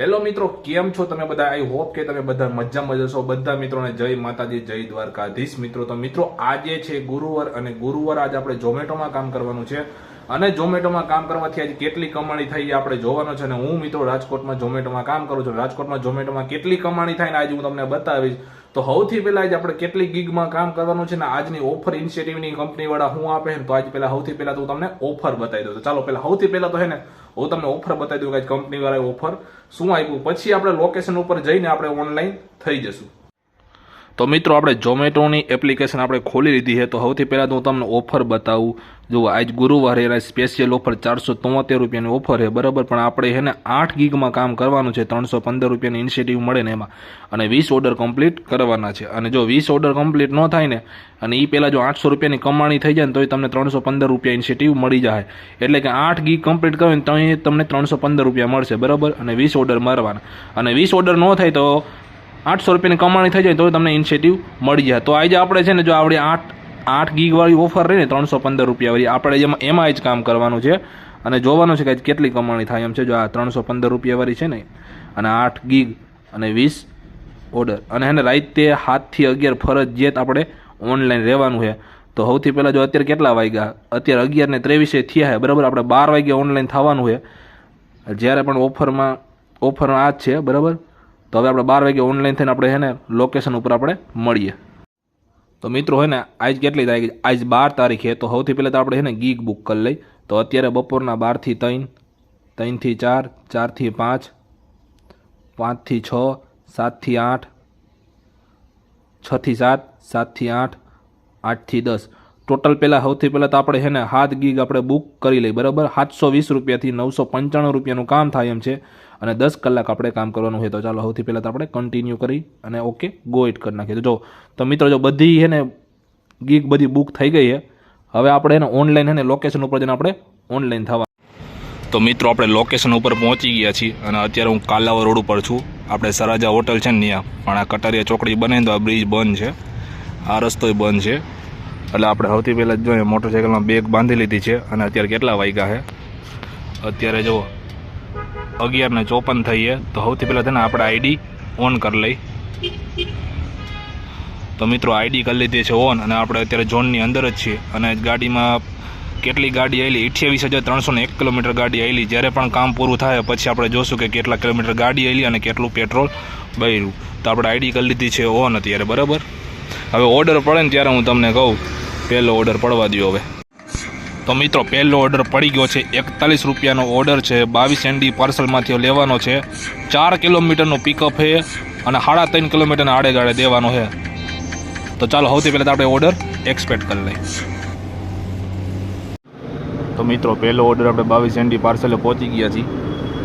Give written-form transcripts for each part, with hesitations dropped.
Hello મિત્રો, કેમ છો તમે બધા? આઈ હોપ કે તમે બધા મજામાં જશો. બધા મિત્રોને જય માતાજી, જય દ્વારકાધીશ. મિત્રો તો મિત્રો આજે છે ગુરુવાર અને ગુરુવાર આજે આપણે ઝોમેટોમાં કામ કરવાનું છે અને ઝોમેટોમાં કામ કરવાથી આજે કેટલી કમાણી થઈ એ આપણે જોવાનું છે. અને હું મિત્રો રાજકોટમાં ઝોમેટોમાં કામ કરું છું. રાજકોટમાં ઝોમેટોમાં કેટલી કમાણી થાય ને આજે હું તમને બતાવીશ. તો સૌથી પહેલા આજે આપણે કેટલી ગીગમાં કામ કરવાનું છે ને આજની ઓફર ઇનિશિયેટિવની કંપની વાળા હું આપે ને તો આજે પહેલા સૌથી પહેલા તો હું તમને ઓફર બતાવી દઉં. તો ચાલો પહેલા સૌથી પહેલા તો હે ને હું તમને ઓફર બતાવી દઉં કે કંપની વાળાએ ઓફર શું આપ્યું, પછી આપણે લોકેશન ઉપર જઈને આપણે ઓનલાઈન થઈ જશું. તો મિત્રો આપણે ઝોમેટોની એપ્લિકેશન આપણે ખોલી લીધી છે. તો સૌથી પહેલાં તો હું તમને ઓફર બતાવું. જુઓ આજ ગુરુવારે એના સ્પેશિયલ ઓફર 473 રૂપિયાની ઓફર છે બરાબર. પણ આપણે છે ને 8 ગીગમાં કામ કરવાનું છે. 315 રૂપિયાની ઇનિશિયેટિવ મળે ને એમાં અને 20 ઓર્ડર કમ્પ્લીટ કરવાના છે. અને જો 20 ઓર્ડર કમ્પ્લીટ ન થાય ને અને એ પહેલાં જો 800 રૂપિયાની કમાણી થઈ જાય ને તો તમને 315 રૂપિયા ઇનિશિયેટિવ મળી જાય. એટલે કે 8 ગીગ કમ્પ્લીટ કરો ને તો તમને 315 રૂપિયા મળશે બરાબર. અને 20 ઓર્ડર મારવાના અને 20 ઓર્ડર ન થાય તો 800 રૂપિયાની કમાણી થઈ જાય તો તમને ઇનિશિયેટિવ મળી જાય. તો આજે આપણે છે ને જો આપણે 8 ગીગ વાળી ઓફર રહી ને 315 રૂપિયા વાળી આપણે એમાં જ કામ કરવાનું છે અને જોવાનું છે કે કેટલી કમાણી થાય એમ છે. જો આ 315 રૂપિયા વાળી છે ને અને 8 ગીગ અને 20 ઓર્ડર અને એને રાતે 7 થી 11 ફરજિયાત આપણે ઓનલાઈન રહેવાનું છે. તો સૌથી પહેલાં જો અત્યારે કેટલા વાગ્યા, અત્યારે 11:23 થયા છે બરાબર. આપણે 12 વાગ્યા ઓનલાઈન થવાનું છે. જ્યારે પણ ઓફર આ જ છે બરાબર. તો હવે આપણે 12 વાગે ઓનલાઈન થઈને આપણે હે ને લોકેશન ઉપર આપણે મળીએ. તો મિત્રો હે ને આજ કેટલી તારીખ? આજ 12 તારીખે. તો સૌથી પહેલાં તો આપણે હે ને ગીગ બુક કરી લઈ. તો અત્યારે બપોરના 12 થી 3, 3 થી 4, 4 થી 5, 5 થી 6, 7 થી 8, 6 થી 7, 7 થી 8, 8 થી 10 ટોટલ. પહેલાં સૌથી પહેલાં તો આપણે હે ને 7 ગીગ આપણે બુક કરી લઈ બરાબર. 720 રૂપિયાથી 995 રૂપિયાનું કામ થાય એમ છે અને 10 કલાક આપણે કામ કરવાનું હોય. તો ચાલો સૌથી પહેલાં તો આપણે કન્ટિન્યુ કરી અને ઓકે ગો ઇટ કરી નાખીએ. તો મિત્રો જો બધી હે ને ગીગ બધી બુક થઈ ગઈ છે. હવે આપણે એને ઓનલાઈન હે ને લોકેશન ઉપર જઈને આપણે ઓનલાઈન થવા. તો મિત્રો આપણે લોકેશન ઉપર પહોંચી ગયા છીએ અને અત્યારે હું કાલાવર રોડ ઉપર છું. આપણે સરાજા હોટલ છે ને ત્યાં પણ આ કટારિયા ચોકડી બને તો આ બ્રિજ બંધ છે, આ રસ્તોય બંધ છે. એટલે આપણે સૌથી પહેલાં જોઈએ મોટરસાઇકલમાં બેગ બાંધી લીધી છે અને અત્યારે કેટલા વાગ્યા છે? અત્યારે જો 11:54 થઈએ. તો સૌથી પહેલાં છે ને આપણે આઈડી ઓન કરી લઈ. તો મિત્રો આઈડી કરી લીધી છે ઓન અને આપણે અત્યારે ઝોનની અંદર જ છીએ. અને ગાડીમાં કેટલી ગાડી આવેલી? 28,301 કિલોમીટર ગાડી આવેલી. જ્યારે પણ કામ પૂરું થાય પછી આપણે જોશું કે કેટલા કિલોમીટર ગાડી આવેલી અને કેટલું પેટ્રોલ બળ્યું. તો આપણે આઈડી કરી લીધી છે ઓન અત્યારે બરાબર. હવે ઓર્ડર પડે ને ત્યારે હું તમને કહું. પહેલો ઓર્ડર પડવા દો હવે. તો મિત્રો પહેલો ઓર્ડર પડી ગયો છે. 41 રૂપિયાનો ઓર્ડર છે. 22 ND પાર્સલમાંથી લેવાનો છે. 4 કિલોમીટરનું પિકઅપ છે અને 3.5 કિલોમીટરના આડેગાળે દેવાનો છે. તો ચાલો સૌથી પહેલાં આપણે ઓર્ડર એક્સપેક્ટ કરી લઈએ. તો મિત્રો પહેલો ઓર્ડર આપણે 22 ND પાર્સલે પહોંચી ગયા છીએ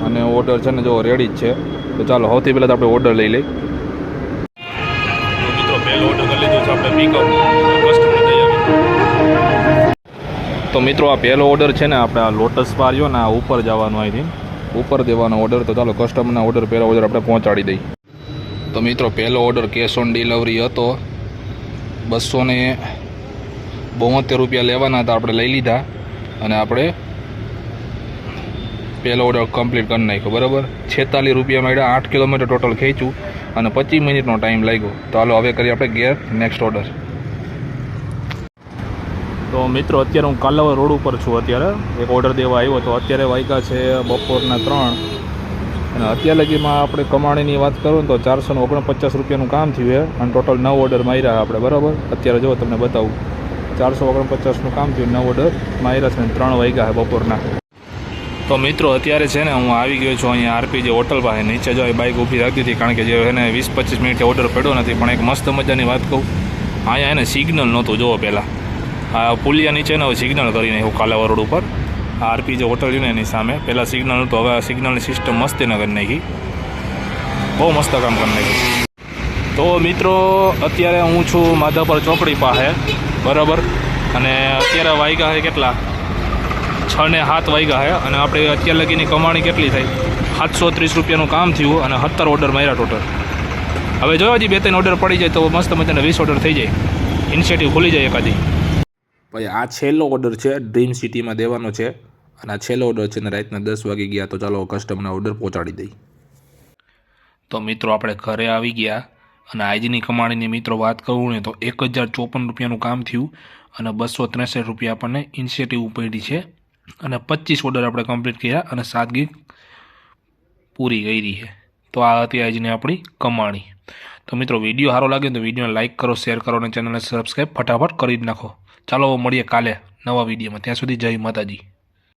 અને ઓર્ડર છે ને જો રેડી જ છે. તો ચાલો સૌથી પહેલાં તો આપણે ઓર્ડર લઈ લઈએ. તો મિત્રો પહેલો ઓર્ડર કરી લીધો છે આપણે પિકઅપ કસ્ટમર દઈ આવી. તો મિત્રો આ પહેલો ઓર્ડર છે ને આપણે આ લોટસ પાર્યો ને આ ઉપર જવાનું અહીંથી ઉપર દેવાનો ઓર્ડર. તો ચાલો કસ્ટમરના ઓર્ડર પહેલો ઓર્ડર આપણે પહોંચાડી દઈએ. તો મિત્રો પહેલો ઓર્ડર કેશ ઓન ડિલિવરી હતો. 272 રૂપિયા લેવાના હતા, આપણે લઈ લીધા અને આપણે પહેલો ઓર્ડર કમ્પ્લીટ કરી નાખ્યો બરાબર. 46 રૂપિયા મળ્યા. 8 કિલોમીટર ટોટલ ખેંચ્યું અને 25 મિનિટનો ટાઈમ લાગ્યો. તો હાલો હવે કરીએ આપણે ગેર નેક્સ્ટ ઓર્ડર. તો મિત્રો અત્યારે હું કાલાવર રોડ ઉપર છું. અત્યારે એક ઓર્ડર દેવા આવ્યો. તો અત્યારે વાગ્યા છે બપોરના 3 અને અત્યાર લગીમાં આપણે કમાણીની વાત કરું ને તો 449 રૂપિયાનું કામ થયું છે અને ટોટલ 9 ઓર્ડર માર્યા આપણે બરાબર. અત્યારે જો તમને બતાવું 449નું કામ થયું, 9 ઓર્ડર માર્યા છે અને 3 વાગ્યા છે બપોરના. તો મિત્રો અત્યારે છે ને હું આવી ગયો છું અહીંયા આરપી હોટલ પાસે. નીચે જો બાઇક ઊભી રાખી હતી કારણ કે જે એને 20-25 મિનિટે ઓર્ડર પડ્યો નથી. પણ એક મસ્ત મજાની વાત કહું, અહીંયા એને સિગ્નલ નહોતું. જોવો પહેલાં આ પુલિયા નીચે ને હવે સિગ્નલ કરી નાખ્યું કાલાવર રોડ ઉપર. આ આરપી જે હોટલ છે ને એની સામે પહેલાં સિગ્નલ નહોતું. હવે આ સિગ્નલની સિસ્ટમ મસ્તી ન કરી નાખી. બહુ મસ્ત કામ કરી નાખ્યું. તો મિત્રો અત્યારે હું છું માધાપર ચોકડી પાસે બરાબર. અને અત્યારે વાગ્યા છે કેટલા? 6:07 વાગ્યા છે અને આપણે અત્યાર લગીની કમાણી કેટલી થઈ? 730 રૂપિયાનું કામ થયું અને 17 ઓર્ડર માર્યા ટોટલ. હવે જોયો હજી 2-3 ઓર્ડર પડી જાય તો મસ્ત મજાના 20 ઓર્ડર થઈ જાય. ઇનિશિયેટિવ ખુલી જાય એકાદી. ભાઈ આ છેલ્લો ઓર્ડર છે, ડ્રીમ સિટીમાં દેવાનો છે અને આ છેલ્લો ઓર્ડર છે ને રાતના 10 વાગે ગયા. તો ચાલો કસ્ટમરના ઓર્ડર પહોંચાડી દઈ. તો મિત્રો આપણે ઘરે આવી ગયા અને આજની કમાણીની મિત્રો વાત કરું ને તો 1054 રૂપિયાનું કામ થયું અને 263 રૂપિયા આપણને ઇનિશિયેટિવ પડી છે અને 25 ઓર્ડર આપણે કમ્પ્લીટ કર્યા અને સાદગી પૂરી કરી છે. તો આ હતી આજની આપણી કમાણી. તો મિત્રો વિડીયો સારો લાગે તો વિડીયોને લાઇક કરો, શેર કરો અને ચેનલને સબસ્ક્રાઈબ ફટાફટ કરી જ નાખો. ચાલો મળીએ કાલે નવા વિડીયોમાં. ત્યાં સુધી જય માતાજી.